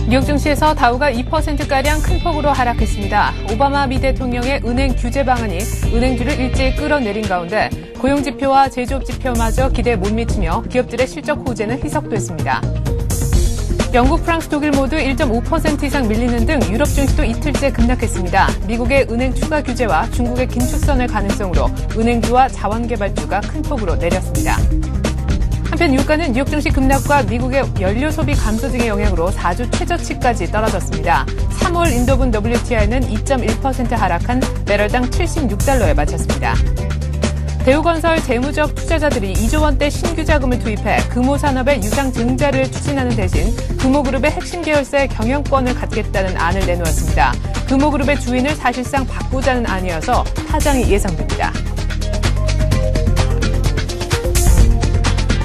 뉴욕 증시에서 다우가 2%가량 큰 폭으로 하락했습니다. 오바마 미 대통령의 은행 규제 방안이 은행주를 일제히 끌어내린 가운데 고용지표와 제조업 지표마저 기대에 못 미치며 기업들의 실적 호재는 희석됐습니다. 영국, 프랑스, 독일 모두 1.5% 이상 밀리는 등 유럽 증시도 이틀째 급락했습니다. 미국의 은행 추가 규제와 중국의 긴축선을 가능성으로 은행주와 자원개발주가 큰 폭으로 내렸습니다. 한편 유가는 뉴욕 증시 급락과 미국의 연료 소비 감소 등의 영향으로 4주 최저치까지 떨어졌습니다. 3월 인도분 WTI는 2.1% 하락한 배럴당 76달러에 마쳤습니다. 대우건설 재무적 투자자들이 2조 원대 신규 자금을 투입해 금호산업의 유상 증자를 추진하는 대신 금호그룹의 핵심 계열사의 경영권을 갖겠다는 안을 내놓았습니다. 금호그룹의 주인을 사실상 바꾸자는 안이어서 파장이 예상됩니다.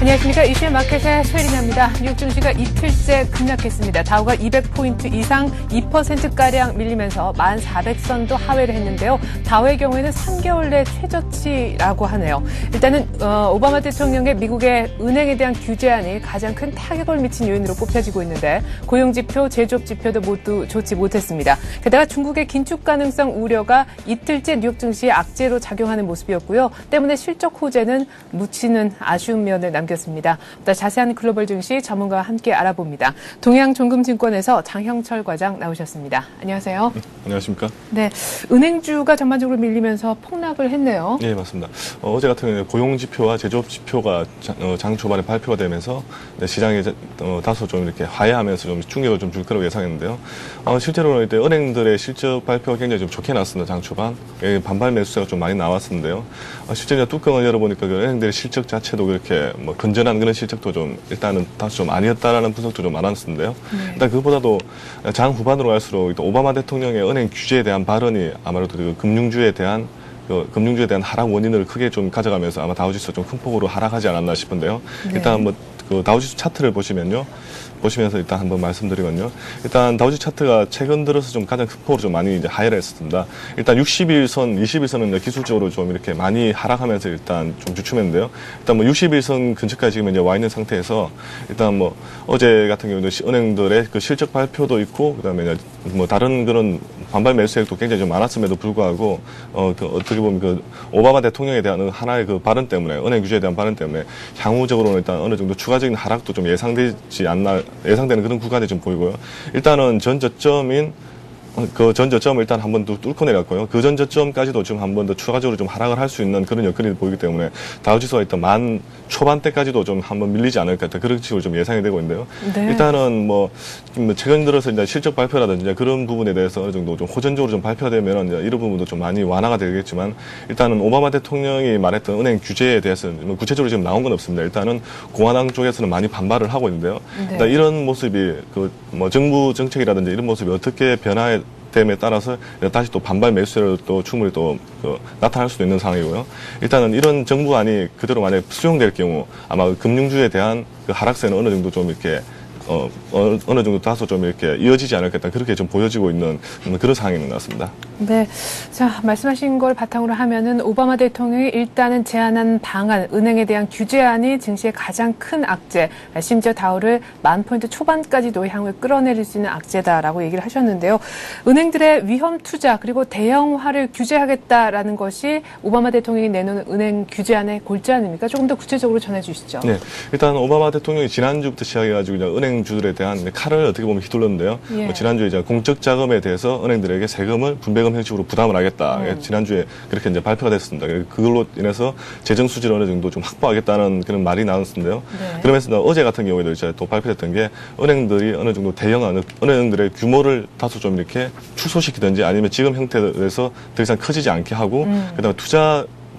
안녕하십니까. 이슈의 마켓의 최혜린입니다. 뉴욕 증시가 이틀째 급락했습니다. 다우가 200포인트 이상 2%가량 밀리면서 1400선도 하회를 했는데요. 다우의 경우에는 3개월 내 최저치라고 하네요. 일단은 오바마 대통령의 미국의 은행에 대한 규제안이 가장 큰 타격을 미친 요인으로 꼽혀지고 있는데 고용지표, 제조업지표도 모두 좋지 못했습니다. 게다가 중국의 긴축 가능성 우려가 이틀째 뉴욕 증시에 악재로 작용하는 모습이었고요. 때문에 실적 호재는 묻히는 아쉬운 면을 남겼습니다. 보다 자세한 글로벌 증시 전문가와 함께 알아봅니다. 동양종금증권에서 장형철 과장 나오셨습니다. 안녕하세요. 안녕하십니까? 네, 은행주가 전반적으로 밀리면서 폭락을 했네요. 네, 맞습니다. 어제 같은 경우에 고용지표와 제조업지표가 장 초반에 발표가 되면서 시장에 다소 좀 이렇게 하회하면서 좀 충격을 좀 줄 거라고 예상했는데요. 실제로는 이때 은행들의 실적 발표가 굉장히 좀 좋게 나왔습니다. 장 초반. 반발 매수세가 좀 많이 나왔었는데요. 실제 뚜껑을 열어보니까 그 은행들의 실적 자체도 그렇게 건전한 그런 실적도 좀 일단은 다소 좀 아니었다라는 분석도 좀 많았었는데요. 일단 그보다도 장 후반으로 갈수록 또 오바마 대통령의 은행 규제에 대한 발언이 아무래도 그 금융주에 대한 하락 원인을 크게 좀 가져가면서 아마 다우지수가 좀 큰 폭으로 하락하지 않았나 싶은데요. 네. 일단 그 다우지수 차트를 보시면서 일단 한번 말씀드리면요. 일단 다우지 차트가 최근 들어서 좀 가장 큰 폭으로 좀 많이 이제 하회를 했습니다. 일단 60일선, 20일선은 기술적으로 좀 이렇게 많이 하락하면서 일단 좀 주춤했는데요. 일단 60일선 근처까지 지금 이제 와 있는 상태에서 일단 어제 같은 경우는 은행들의 그 실적 발표도 있고 그다음에 다른 그런 반발 매수액도 굉장히 좀 많았음에도 불구하고 어떻게 보면 그 오바마 대통령에 대한 하나의 그 발언 때문에 은행 규제에 대한 발언 때문에 향후적으로는 일단 어느 정도 추가적인 하락도 좀 예상되지 않나 예상되는 그런 구간이 좀 보이고요. 일단은 전 저점을 일단 한 번 더 뚫고 내렸고요. 그 전 저점까지도 지금 한 번 더 추가적으로 좀 하락을 할 수 있는 그런 여건이 보이기 때문에 다우지수가 일단 만 초반대까지도 좀 한번 밀리지 않을까 그런 식으로 좀 예상이 되고 있는데요. 네. 일단은 최근 들어서 이제 실적 발표라든지 그런 부분에 대해서 어느 정도 좀 호전적으로 좀 발표되면 이제 이런 부분도 좀 많이 완화가 되겠지만 일단은 오바마 대통령이 말했던 은행 규제에 대해서는 구체적으로 지금 나온 건 없습니다. 일단은 공화당 쪽에서는 많이 반발을 하고 있는데요. 네. 일단 이런 모습이 정부 정책이라든지 이런 모습이 어떻게 변화에 됨에 따라서 다시 또 반발 매수세를 또 충분히 또 나타날 수도 있는 상황이고요. 일단은 이런 정부안이 그대로 만약에 수용될 경우 아마 금융주에 대한 그 하락세는 어느 정도 좀 이렇게 어느 정도 다소 좀 이렇게 이어지지 않을까 그렇게 좀 보여지고 있는 그런 상황인 것 같습니다. 네. 자, 말씀하신 걸 바탕으로 하면은 오바마 대통령이 일단은 제안한 방안, 은행에 대한 규제안이 증시의 가장 큰 악재, 심지어 다우를 10,000포인트 초반까지도 향후에 끌어내릴 수 있는 악재다라고 얘기를 하셨는데요. 은행들의 위험 투자 그리고 대형화를 규제하겠다라는 것이 오바마 대통령이 내놓은 은행 규제안의 골자 아닙니까? 조금 더 구체적으로 전해 주시죠. 네. 일단 오바마 대통령이 지난주부터 시작해가지고 그냥 은행주들에 대한 칼을 어떻게 보면 휘둘렀는데요. 예. 지난주에 이제 공적 자금에 대해서 은행들에게 세금을 분배금 형식으로 부담을 하겠다. 지난주에 그렇게 이제 발표가 됐습니다. 그걸로 인해서 재정 수지를 어느 정도 좀 확보하겠다는 그런 말이 나왔는데요. 네. 그러면서 어제 같은 경우에도 이제 또 발표됐던 게 은행들이 어느 정도 대형화는 은행들의 규모를 다소 좀 이렇게 축소시키든지 아니면 지금 형태에서 더 이상 커지지 않게 하고 그다음에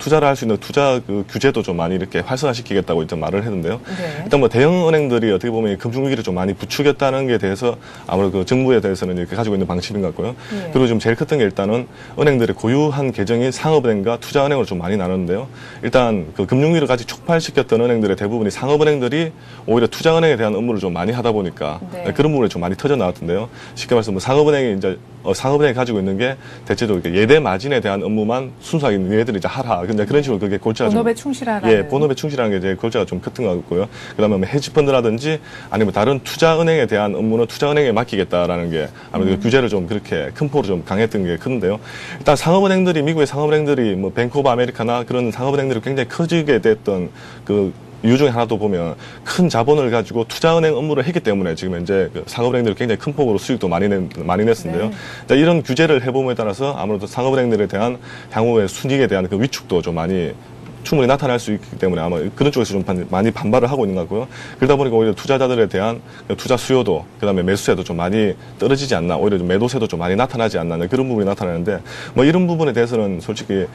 투자를 할 수 있는 투자 그 규제도 좀 많이 이렇게 활성화시키겠다고 일단 말을 했는데요. 네. 일단 대형 은행들이 어떻게 보면 금융위기를 좀 많이 부추겼다는 게 대해서 아무래도 그 정부에 대해서는 이렇게 가지고 있는 방침인 것 같고요. 네. 그리고 좀 제일 컸던 게 일단은 은행들의 고유한 계정인 상업은행과 투자은행으로 좀 많이 나누는데요. 일단 그 금융위기를 같이 촉발시켰던 은행들의 대부분이 상업은행들이 오히려 투자은행에 대한 업무를 좀 많이 하다 보니까 네. 그런 부분이 좀 많이 터져 나왔던데요. 쉽게 말해서 상업은행이 가지고 있는 게 대체적으로 예대 마진에 대한 업무만 순수하게 얘네들이 이제 하라. 근데 그런 식으로 그게 골자가 본업에 좀, 충실하라는. 예, 본업에 충실하는 게 이제 골자가 좀 컸던 것 같고요. 그다음에 뭐 헤지펀드라든지 아니면 다른 투자은행에 대한 업무는 투자은행에 맡기겠다라는 게 아무래도 규제를 좀 그렇게 큰 폭으로 좀 강했던 게 큰데요. 일단 상업은행들이 미국의 상업은행들이 뭐 뱅크 오브 아메리카나 그런 상업은행들이 굉장히 커지게 됐던 그 이유 중에 하나도 보면 큰 자본을 가지고 투자은행 업무를 했기 때문에 지금 현재 그 상업은행들이 굉장히 큰 폭으로 수익도 많이 냈는데요. 네. 자, 이런 규제를 해봄에 따라서 아무래도 상업은행들에 대한 향후의 순이익에 대한 그 위축도 좀 많이 충분히 나타날 수 있기 때문에 아마 그런 쪽에서 좀 많이 반발을 하고 있는 것 같고요. 그러다 보니까 오히려 투자자들에 대한 투자 수요도 그다음에 매수세도 좀 많이 떨어지지 않나, 오히려 좀 매도세도 좀 많이 나타나지 않나 그런 부분이 나타나는데 뭐 이런 부분에 대해서는 솔직히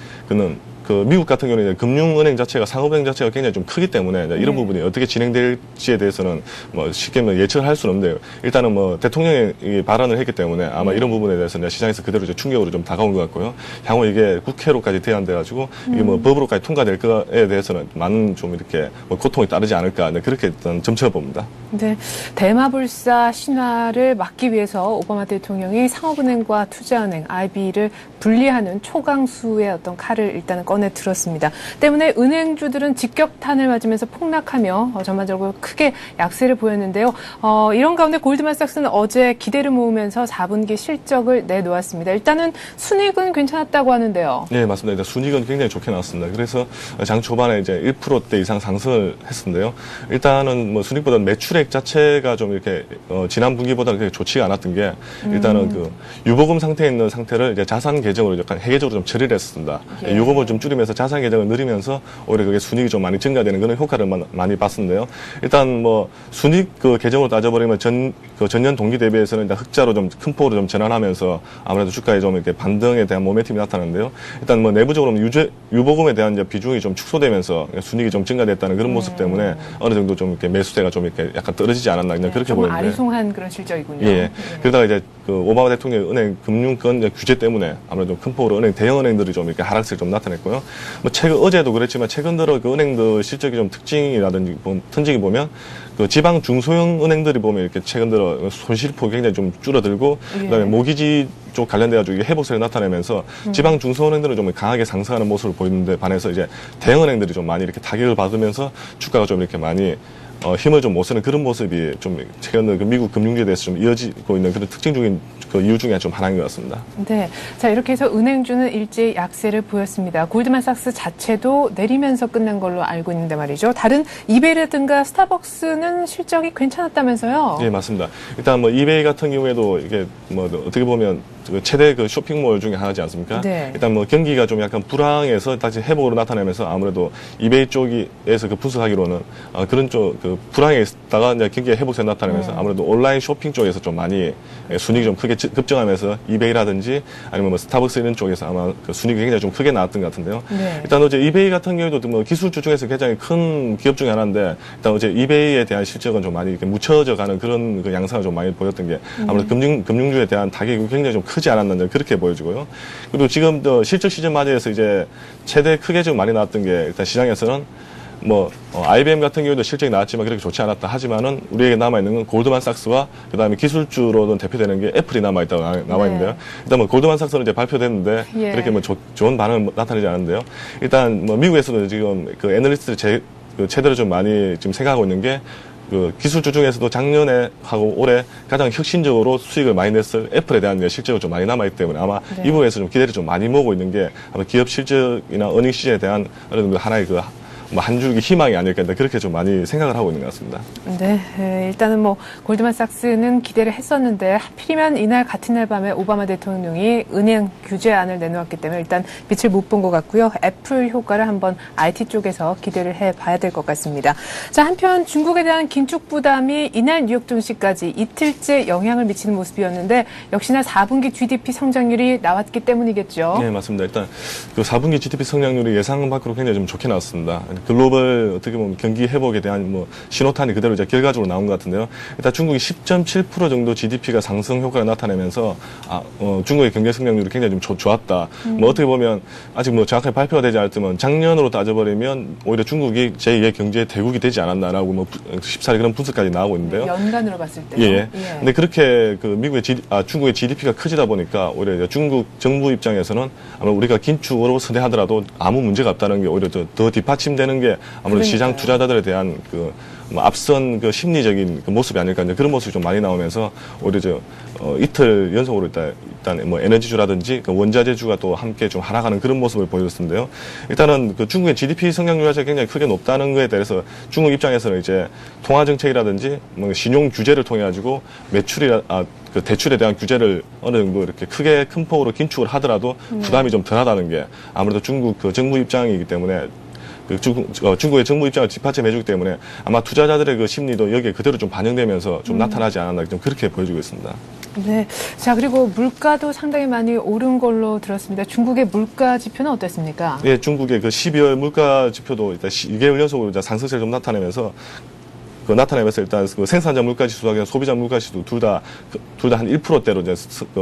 그 미국 같은 경우는 이제 금융은행 자체가 상업은행 자체가 굉장히 좀 크기 때문에 이런 부분이 어떻게 진행될지에 대해서는 뭐 쉽게 뭐 예측을 할 수는 없는데 일단은 뭐 대통령이 이 발언을 했기 때문에 아마 이런 부분에 대해서는 시장에서 그대로 이제 충격으로 좀 다가온 것 같고요. 향후 이게 국회로까지 대안돼가지고 이게 뭐 법으로까지 통과될 거에 대해서는 많은 좀 이렇게 뭐 고통이 따르지 않을까 그렇게 일단 점쳐 봅니다. 네, 대마불사 신화를 막기 위해서 오바마 대통령이 상업은행과 투자은행 IB를 분리하는 초강수의 어떤 칼을 일단은 꺼내 들었습니다. 때문에 은행주들은 직격탄을 맞으면서 폭락하며 전반적으로 크게 약세를 보였는데요. 이런 가운데 골드만삭스는 어제 기대를 모으면서 4분기 실적을 내놓았습니다. 일단은 순이익은 괜찮았다고 하는데요. 네, 맞습니다. 일단 순이익은 굉장히 좋게 나왔습니다. 그래서 장 초반에 이제 1%대 이상 상승을 했었는데요. 일단은 뭐 순이익보다는 매출액 자체가 좀 이렇게 지난 분기보다는 그렇게 좋지가 않았던 게 일단은 그 유보금 상태에 있는 상태를 이제 자산 계정으로 약간 회계적으로 좀 처리를 했습니다. 예. 유보금을 좀 줄이면서 자산 계정을 늘리면서 오히려 그게 순이익이 좀 많이 증가되는 그런 효과를 많이 봤었는데요. 일단 뭐 순이익 그 계정으로 따져버리면 전년 동기 대비해서는 일단 흑자로 좀 큰 폭으로 좀 전환하면서 아무래도 주가에 좀 이렇게 반등에 대한 모멘텀이 나타나는데요. 일단 뭐 내부적으로 유보금에 대한 이제 비중이 좀 축소되면서 순이익이 좀 증가됐다는 그런 모습 때문에 어느 정도 좀 이렇게 매수세가 좀 이렇게 약간 떨어지지 않았나 그냥 그렇게 좀 보이는데. 아리송한 그런 실적이군요. 예. 그러다가 이제 그 오바마 대통령의 은행 금융권 규제 때문에 아무래도 큰 폭으로 대형 은행들이 좀 이렇게 하락세를 좀 나타냈고요. 뭐 어제도 그랬지만 최근 들어 그 은행들 실적이 좀 특징이라든지 특징이 보면 그 지방 중소형 은행들이 보면 이렇게 최근 들어 손실폭이 굉장히 좀 줄어들고 그다음에 모기지 쪽 관련돼가지고 이게 회복세를 나타내면서 지방 중소은행들은 좀 강하게 상승하는 모습을 보이는데 반해서 이제 대형 은행들이 좀 많이 이렇게 타격을 받으면서 주가가 좀 이렇게 많이 힘을 좀 못 쓰는 그런 모습이 좀 최근 그 미국 금융주에 대해서 좀 이어지고 있는 그런 특징적인 그 이유 중에 좀 하나인 것 같습니다. 네. 자, 이렇게 해서 은행주는 일제히 약세를 보였습니다. 골드만삭스 자체도 내리면서 끝난 걸로 알고 있는데 말이죠. 다른 이베이라든가 스타벅스는 실적이 괜찮았다면서요? 예, 맞습니다. 일단 뭐 이베이 같은 경우에도 이게 뭐 어떻게 보면 최대 그 쇼핑몰 중에 하나지 않습니까? 네. 일단 뭐 경기가 좀 약간 불황에서 다시 회복으로 나타나면서 아무래도 이베이 쪽에서 그 분석하기로는 그런 쪽 그 불황에 있다가 이제 경기가 회복세 나타나면서 아무래도 온라인 쇼핑 쪽에서 좀 많이 순이익이 좀 크게 급증하면서 이베이라든지 아니면 뭐 스타벅스 이런 쪽에서 아마 그 순이익이 굉장히 좀 크게 나왔던 것 같은데요. 네. 일단 어제 이베이 같은 경우에도 뭐 기술주 중에서 굉장히 큰 기업 중에 하나인데 일단 어제 이베이에 대한 실적은 좀 많이 이렇게 묻혀져 가는 그런 그 양상을 좀 많이 보였던 게 아무래도 금융주에 대한 타격이 굉장히 좀 크지 않았나 그렇게 보여지고요. 그리고 지금 실적 시즌 맞이해서 이제 최대 크게 좀 많이 나왔던 게 일단 시장에서는 뭐 IBM 같은 경우도 실적이 나왔지만 그렇게 좋지 않았다 하지만은 우리에게 남아 있는 건 골드만삭스와 그다음에 기술주로는 대표되는 게 애플이 남아 있다고 나와 있는데요. 일단 뭐 골드만삭스는 이제 발표됐는데 예. 그렇게 뭐 좋은 반응을 나타내지 않았는데요. 일단 뭐 미국에서도 지금 그 애널리스트들 제대로 좀 많이 지금 생각하고 있는 게 그 기술주 중에서도 작년에 하고 올해 가장 혁신적으로 수익을 많이 냈을 애플에 대한 실적이 좀 많이 남아있기 때문에 아마 이 부분에서 좀 기대를 좀 많이 모으고 있는 게 아마 기업 실적이나 어닝 시즌에 대한 어느 정도 하나의 그 한 줄기 희망이 아닐까 그렇게 좀 많이 생각을 하고 있는 것 같습니다. 네, 일단은 뭐 골드만삭스는 기대를 했었는데 하필이면 이날 같은 날 밤에 오바마 대통령이 은행 규제안을 내놓았기 때문에 일단 빛을 못 본 것 같고요. 애플 효과를 한번 IT 쪽에서 기대를 해봐야 될 것 같습니다. 자, 한편 중국에 대한 긴축 부담이 이날 뉴욕 증시까지 이틀째 영향을 미치는 모습이었는데 역시나 4분기 GDP 성장률이 나왔기 때문이겠죠. 네, 맞습니다. 일단 그 4분기 GDP 성장률이 예상 밖으로 굉장히 좀 좋게 나왔습니다. 글로벌 어떻게 보면 경기 회복에 대한 뭐 신호탄이 그대로 이제 결과적으로 나온 것 같은데요. 일단 중국이 10.7% 정도 GDP가 상승 효과가 나타내면서 중국의 경제 성장률이 굉장히 좀 좋았다. 뭐 어떻게 보면 아직 뭐 정확하게 발표가 되지 않았지만 작년으로 따져버리면 오히려 중국이 제2의 경제 대국이 되지 않았나라고 뭐 쉽사리 그런 분석까지 나오고 있는데요. 연간으로 봤을 때요. 예. 근데 그렇게 그 중국의 GDP가 커지다 보니까 오히려 중국 정부 입장에서는 아마 우리가 긴축으로 선회하더라도 아무 문제가 없다는 게 오히려 더 뒷받침되는 게 아무래도 시장 투자자들에 대한 뭐 앞선 심리적인 모습이 아닐까 이제 그런 모습이 좀 많이 나오면서 오히려 이틀 연속으로 일단 뭐 에너지주라든지 원자재주가 또 함께 좀 하락하는 그런 모습을 보여줬는데요. 일단은 중국의 GDP 성장률 자체가 굉장히 크게 높다는 거에 대해서 중국 입장에서는 이제 통화 정책이라든지 뭐 신용 규제를 통해 가지고 대출에 대한 규제를 어느 정도 이렇게 큰 폭으로 긴축을 하더라도 부담이 좀 덜하다는 게 아무래도 중국 정부 입장이기 때문에 중국의 정부 입장을 뒷받침해주기 때문에 아마 투자자들의 심리도 여기에 그대로 좀 반영되면서 좀 나타나지 않았나 좀 그렇게 보여지고 있습니다. 네. 자, 그리고 물가도 상당히 많이 오른 걸로 들었습니다. 중국의 물가 지표는 어땠습니까? 예, 중국의 12월 물가 지표도 일단 2개월 연속으로 상승세를 좀 나타내면서 일단 생산자 물가 지수와 소비자 물가 지수 둘 다 한 1%대로 이제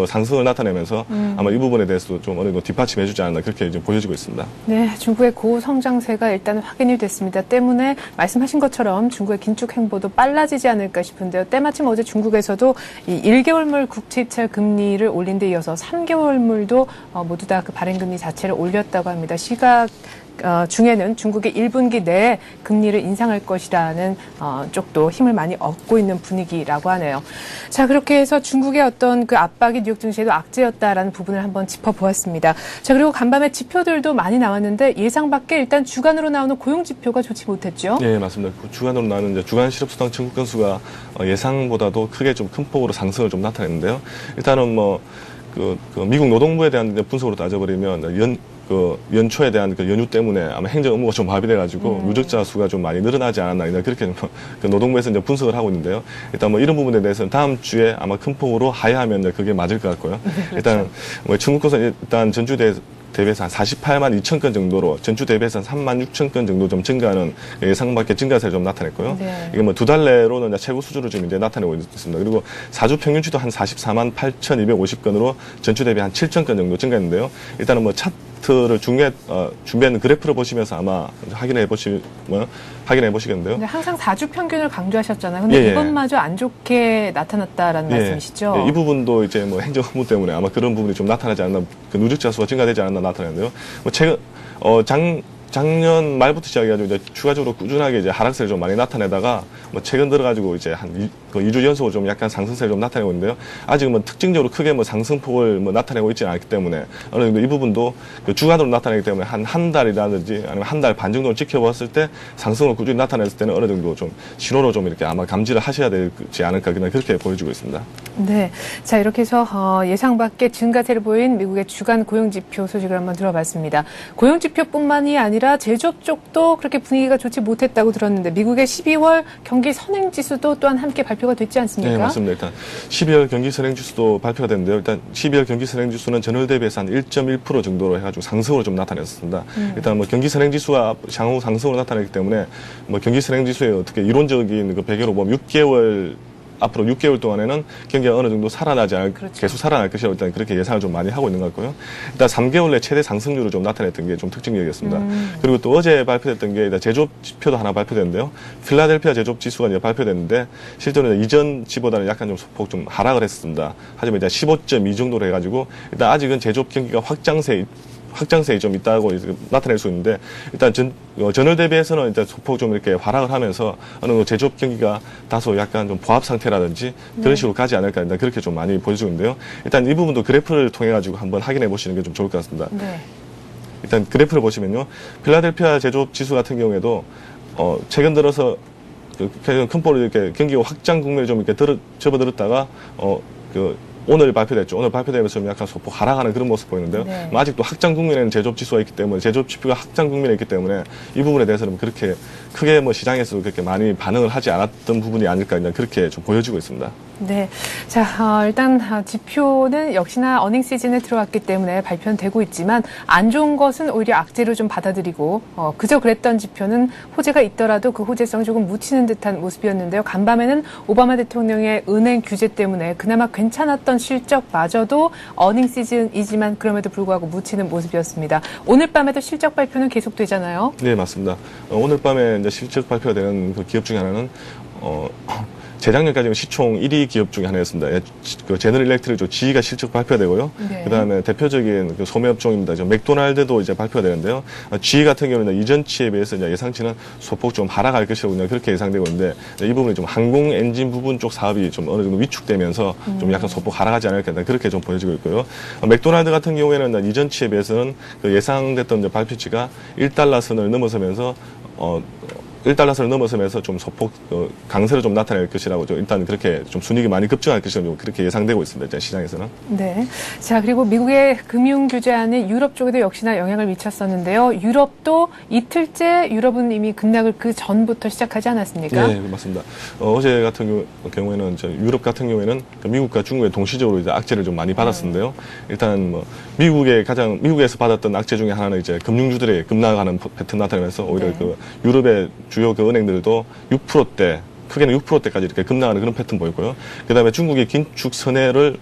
상승을 나타내면서 아마 이 부분에 대해서도 좀 어느 정도 뒷받침해주지 않았나 그렇게 이제 보여지고 있습니다. 네, 중국의 고성장세가 일단 확인이 됐습니다. 때문에 말씀하신 것처럼 중국의 긴축 행보도 빨라지지 않을까 싶은데요. 때마침 어제 중국에서도 이 1개월물 국채입찰 금리를 올린 데 이어서 3개월물도 모두 다 그 발행금리 자체를 올렸다고 합니다. 시각 중에는 중국의 1분기 내에 금리를 인상할 것이라는 쪽도 힘을 많이 얻고 있는 분위기라고 하네요. 자, 그렇게 해서 중국의 어떤 그 압박이 뉴욕 증시에도 악재였다라는 부분을 한번 짚어보았습니다. 자, 그리고 간밤에 지표들도 많이 나왔는데 예상 밖에 일단 주간으로 나오는 고용 지표가 좋지 못했죠? 네, 맞습니다. 주간으로 나오는 이제 주간 실업수당 청구 건수가 예상보다도 크게 좀 큰 폭으로 상승을 좀 나타냈는데요. 일단은 미국 노동부에 대한 분석으로 따져버리면 연초에 대한 연휴 때문에 아마 행정 업무가 좀 마비돼가지고 누적자 수가 좀 많이 늘어나지 않았나 그렇게 노동부에서 이제 분석을 하고 있는데요. 일단 이런 부분에 대해서는 다음 주에 아마 큰 폭으로 하회하면 그게 맞을 것 같고요. 그렇죠. 일단 중국 것은 일단 전주 대비해서 한 48만 2천 건 정도로 전주 대비해서 한 3만 6천 건 정도 좀 증가하는 예상 밖의 증가세를 좀 나타냈고요. 네. 이게 두 달 내로는 이제 최고 수준을 좀 이제 나타내고 있습니다. 그리고 4주 평균치도 한 44만 8,250건으로 전주 대비 한 7천 건 정도 증가했는데요. 일단은 차트를 준비한 그래프를 보시면서 아마 확인해 보시겠는데요. 네, 항상 4주 평균을 강조하셨잖아요. 근데 이번마저 안 좋게 나타났다라는 말씀이시죠? 이 부분도 이제 행정 업무 때문에 아마 그런 부분이 좀 나타나지 않나, 누적자 수가 증가되지 않았나 나타나는데요. 작년 말부터 시작해가지고 이제 추가적으로 꾸준하게 이제 하락세를 좀 많이 나타내다가 최근 들어가지고 이제 한 2주 연속으로 좀 약간 상승세를 좀 나타내고 있는데요. 아직은 특징적으로 크게 상승폭을 나타내고 있지는 않기 때문에 어느 정도 이 부분도 주간으로 나타내기 때문에 한 달이라든지 아니면 한 달 반 정도를 지켜봤을 때 상승을 꾸준히 나타냈을 때는 어느 정도 좀 신호로 좀 이렇게 아마 감지를 하셔야 되지 않을까 그냥 그렇게 보여지고 있습니다. 네. 자, 이렇게 해서 예상 밖의 증가세를 보인 미국의 주간 고용지표 소식을 한번 들어봤습니다. 고용지표뿐만이 아니라 제조업 쪽도 그렇게 분위기가 좋지 못했다고 들었는데 미국의 12월 경기 선행지수도 또한 함께 발표가 됐지 않습니까? 네, 맞습니다. 일단 12월 경기 선행지수도 발표가 됐는데요. 일단 12월 경기 선행지수는 전월 대비해서 한 1.1% 정도로 해가지고 상승으로 좀 나타냈습니다. 일단 경기 선행지수가 향후 상승으로 나타났기 때문에 경기 선행지수의 어떻게 이론적인 배경으로 보면 앞으로 6개월 동안에는 경기가 어느 정도 계속 살아날 것이라고 일단 그렇게 예상을 좀 많이 하고 있는 것 같고요. 일단 3개월 내 최대 상승률을 좀 나타냈던 게 좀 특징적이었습니다. 그리고 또 어제 발표됐던 게 일단 제조업 지표도 하나 발표됐는데요. 필라델피아 제조업 지수가 이제 발표됐는데 실제로는 이전 지보다는 약간 좀 소폭 좀 하락을 했습니다. 하지만 이제 15.2 정도로 해가지고 일단 아직은 제조업 경기가 확장세에 좀 있다고 나타낼 수 있는데 일단 전월 대비해서는 일단 소폭 좀 이렇게 하락을 하면서 어느 정도 제조업 경기가 다소 약간 좀 보합 상태라든지 그런 식으로 가지 않을까 일단 그렇게 좀 많이 보여주는데요. 일단 이 부분도 그래프를 통해 가지고 한번 확인해 보시는 게 좀 좋을 것 같습니다. 네. 일단 그래프를 보시면요, 필라델피아 제조업 지수 같은 경우에도 최근 들어서 큰 폭으로 이렇게 경기가 확장 국면에 좀 이렇게 접어들었다가 오늘 발표됐죠. 오늘 발표되면서 좀 약간 소폭 하락하는 그런 모습 보이는데요. 네. 아직도 확장 국면에는 제조업 지수가 있기 때문에 제조업 지표가 확장 국면에 있기 때문에 이 부분에 대해서는 그렇게 크게 시장에서 그렇게 많이 반응을 하지 않았던 부분이 아닐까 그냥 그렇게 좀 보여지고 있습니다. 네. 자, 일단 지표는 역시나 어닝 시즌에 들어갔기 때문에 발표는 되고 있지만 안 좋은 것은 오히려 악재로 좀 받아들이고 그저 그랬던 지표는 호재가 있더라도 그 호재성이 조금 묻히는 듯한 모습이었는데요. 간밤에는 오바마 대통령의 은행 규제 때문에 그나마 괜찮았던 실적마저도 어닝 시즌이지만 그럼에도 불구하고 묻히는 모습이었습니다. 오늘 밤에도 실적 발표는 계속되잖아요. 네, 맞습니다. 오늘 밤에 이제 실적 발표가 되는 그 기업 중에 하나는 재작년까지 시총 1위 기업 중에 하나였습니다. 그 제너럴 일렉트릭 GE가 실적 발표되고요. 네. 그다음에 대표적인 그 소매 업종입니다. 맥도날드도 이제 발표가 되는데요. GE 같은 경우는 이전치에 비해서 이제 예상치는 소폭 좀 하락할 것이라고 그렇게 예상되고 있는데 이 부분이 좀 항공 엔진 부분 쪽 사업이 좀 어느 정도 위축되면서 좀 약간 소폭 하락하지 않을까 그렇게 좀 보여지고 있고요. 맥도날드 같은 경우에는 이전치에 비해서는 그 예상됐던 이제 발표치가 1달러 선을 넘어서면서 1달러선을 넘어서면서 좀 소폭 강세로 좀 나타낼 것이라고 좀 일단 그렇게 좀 순이익이 많이 급증할 것이라고 좀 그렇게 예상되고 있습니다. 시장에서는. 네. 자, 그리고 미국의 금융 규제안이 유럽 쪽에도 역시나 영향을 미쳤었는데요. 유럽도 이틀째 유럽은 이미 급락을 그 전부터 시작하지 않았습니까? 네, 맞습니다. 어제 같은 경우에는 유럽 같은 경우에는 미국과 중국에 동시적으로 이제 악재를 좀 많이 받았는데요. 일단 뭐 미국에서 받았던 악재 중에 하나는 이제 금융주들의 급락하는 패턴 나타나면서 오히려 네. 그 유럽의 주요 그 은행들도 6%대, 크게는 6%대까지 이렇게 급락하는 그런 패턴 보였고요. 그 다음에 중국의 긴축 선회를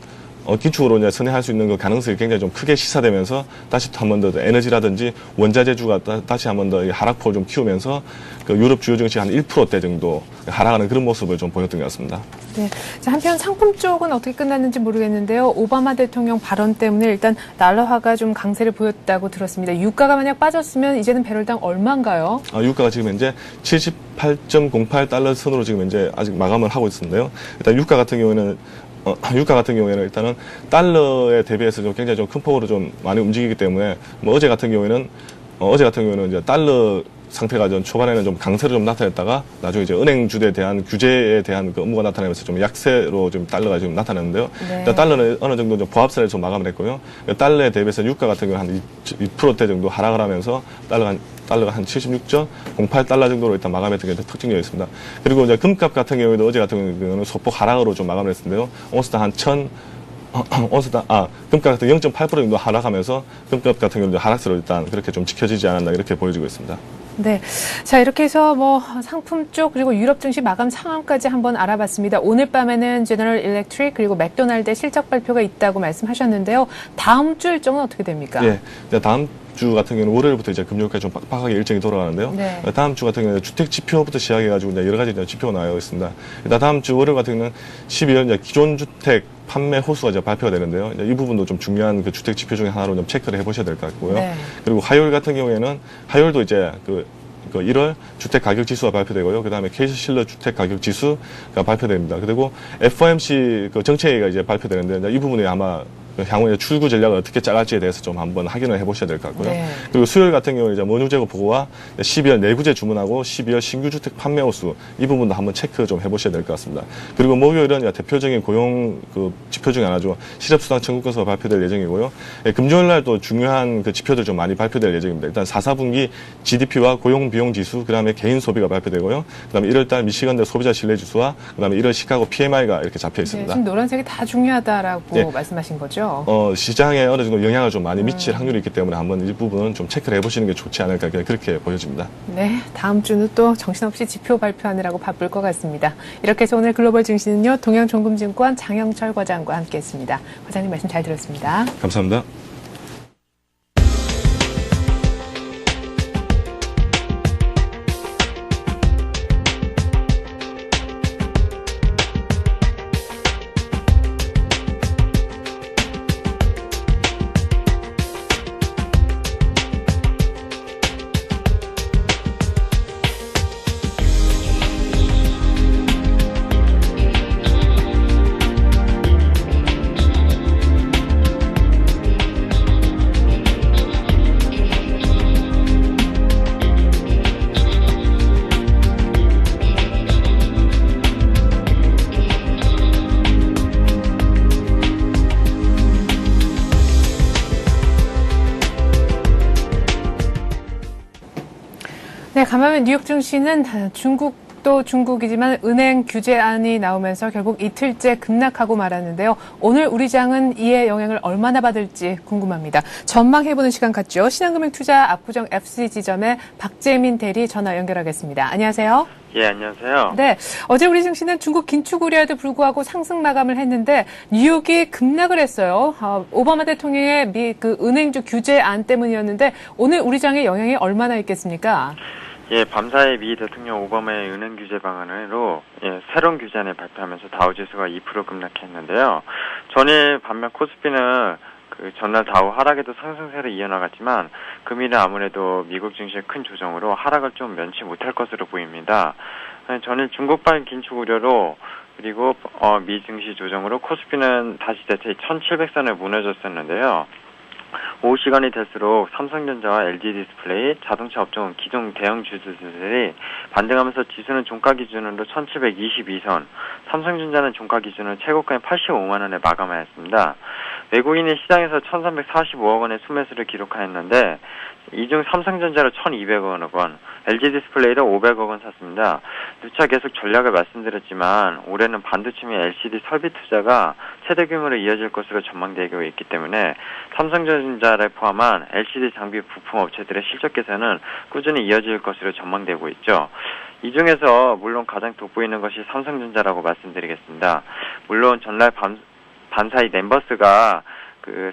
긴축으로 이제 선회할 수 있는 그 가능성이 굉장히 좀 크게 시사되면서 다시 또 한 번 더 에너지라든지 원자재주가 다시 한 번 더 하락폭을 좀 키우면서 그 유럽 주요 증시 한 1%대 정도 하락하는 그런 모습을 좀 보였던 것 같습니다. 네. 자, 한편 상품 쪽은 어떻게 끝났는지 모르겠는데요. 오바마 대통령 발언 때문에 일단 달러화가 좀 강세를 보였다고 들었습니다. 유가가 만약 빠졌으면 이제는 배럴당 얼마인가요? 유가가 지금 현재 78.08달러 선으로 지금 현재 아직 마감을 하고 있는데요. 일단 유가 같은 경우에는 일단은 달러에 대비해서 좀 굉장히 좀 큰 폭으로 좀 많이 움직이기 때문에 뭐 어제 같은 경우에는 이제 달러 상태가 좀 초반에는 좀 강세로 좀 나타냈다가 나중에 이제 은행주에 대한 규제에 대한 그 업무가 나타나면서 좀 약세로 좀 달러가 지금 나타났는데요. 네. 일단 달러는 어느 정도 좀 보합세를 좀 마감을 했고요. 달러에 대비해서 유가 같은 경우는 한 2%대 정도 하락을 하면서 달러가 한 76.08달러 정도로 일단 마감했던 게 특징적이 있습니다. 그리고 이제 금값 같은 경우에도 어제 같은 경우는 소폭 하락으로 좀 마감을 했는데요. 온스당 한 금값 같은 0.8% 정도 하락하면서 금값 같은 경우도 하락세로 일단 그렇게 좀 지켜지지 않았나 이렇게 보여지고 있습니다. 네. 자, 이렇게 해서 뭐 상품 쪽 그리고 유럽 증시 마감 상황까지 한번 알아봤습니다. 오늘 밤에는 제너럴 일렉트릭 그리고 맥도날드의 실적 발표가 있다고 말씀하셨는데요. 다음 주 일정은 어떻게 됩니까? 예. 다음 주 같은 경우는 월요일부터 이제 금요일까지 좀 빡빡하게 일정이 돌아가는데요. 네. 다음 주 같은 경우는 주택 지표부터 시작해가지고 이제 여러 가지 지표가 나와 있습니다. 일단 다음 주 월요일 같은 경우는 12월 이제 기존 주택 판매 호수가 이제 발표가 되는데요. 이제 이 부분도 좀 중요한 그 주택 지표 중에 하나로 좀 체크를 해보셔야 될 것 같고요. 네. 그리고 화요일 같은 경우에는 화요일도 이제 그 1월 주택 가격 지수가 발표되고요. 그 다음에 케이스 실러 주택 가격 지수가 발표됩니다. 그리고 FOMC 그 정책회의가 이제 발표되는데 이 부분이 아마 향후에 출구 전략을 어떻게 짜갈지에 대해서 좀 한번 확인을 해보셔야 될 것 같고요. 네. 그리고 수요일 같은 경우는 이제 원유재고 보고와 12월 내구재 주문하고 12월 신규 주택 판매 호수 이 부분도 한번 체크 좀 해보셔야 될 것 같습니다. 그리고 목요일은 대표적인 고용 그 지표 중에 하나죠. 실업수당 청구건수가 발표될 예정이고요. 금요일 날 또 중요한 그 지표들 좀 많이 발표될 예정입니다. 일단 4분기 GDP와 고용 비용 지수, 그다음에 개인 소비가 발표되고요. 그다음에 1월달 미시건대 소비자 신뢰 지수와 그다음에 1월 시카고 PMI가 이렇게 잡혀 네, 있습니다. 지금 노란색이 다 중요하다라고 네. 말씀하신 거죠? 시장에 어느 정도 영향을 좀 많이 미칠 확률이 있기 때문에 한번 이 부분은 좀 체크를 해보시는 게 좋지 않을까 그렇게 보여집니다. 네, 다음 주는 또 정신없이 지표 발표하느라고 바쁠 것 같습니다. 이렇게 해서 오늘 글로벌 증시는요, 동양종금증권 장영철 과장과 함께했습니다. 과장님 말씀 잘 들었습니다. 감사합니다. 네, 간밤에 뉴욕 증시는 중국 또 중국이지만 은행 규제안이 나오면서 결국 이틀째 급락하고 말았는데요. 오늘 우리 장은 이의 영향을 얼마나 받을지 궁금합니다. 전망해보는 시간 갖죠. 신한금융투자 압구정 FC지점의 박재민 대리 전화 연결하겠습니다. 안녕하세요. 예, 안녕하세요. 네, 어제 우리 증시는 중국 긴축 우려에도 불구하고 상승 마감을 했는데 뉴욕이 급락을 했어요. 오바마 대통령의 은행주 규제안 때문이었는데 오늘 우리 장에 영향이 얼마나 있겠습니까? 예, 밤사이 미 대통령 오바마의 은행 규제 방안으로 새로운 규제안을 발표하면서 다우지수가 2% 급락했는데요. 전일 반면 코스피는 전날 다우 하락에도 상승세를 이어나갔지만 금일은 아무래도 미국 증시의 큰 조정으로 하락을 좀 면치 못할 것으로 보입니다. 전일 중국발 긴축 우려로 그리고 미 증시 조정으로 코스피는 다시 대체 1700선을 무너졌었는데요. 오후 시간이 될수록 삼성전자와 LG디스플레이, 자동차 업종 기존 대형 주주들이 반등하면서 지수는 종가 기준으로 1722선, 삼성전자는 종가 기준으로 최고가인 85만 원에 마감하였습니다. 외국인이 시장에서 1345억 원의 순매수를 기록하였는데 이 중 삼성전자로 1200억 원, LG디스플레이로 500억 원 샀습니다. 누차 계속 전략을 말씀드렸지만 올해는 반도체 및 LCD 설비 투자가 최대 규모로 이어질 것으로 전망되고 있기 때문에 삼성전자를 포함한 LCD 장비 부품 업체들의 실적 개선은 꾸준히 이어질 것으로 전망되고 있죠. 이 중에서 물론 가장 돋보이는 것이 삼성전자라고 말씀드리겠습니다. 물론 전날 밤사이 램버스가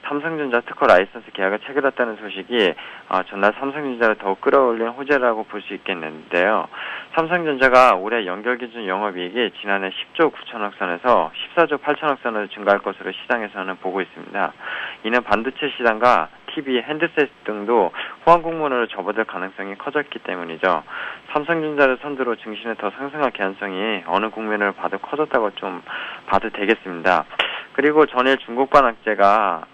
삼성전자 특허 라이선스 계약을 체결했다는 소식이 전날 삼성전자를 더욱 끌어올린 호재라고 볼 수 있겠는데요. 삼성전자가 올해 연결 기준 영업이익이 지난해 10조 9천억 선에서 14조 8천억 선으로 증가할 것으로 시장에서는 보고 있습니다. 이는 반도체 시장과 TV, 핸드셋 등도 호황 국면으로 접어들 가능성이 커졌기 때문이죠. 삼성전자를 선두로 증시는 더 상승할 개연성이 어느 국면을 봐도 커졌다고 좀 봐도 되겠습니다. 그리고 전일 중국발 악재가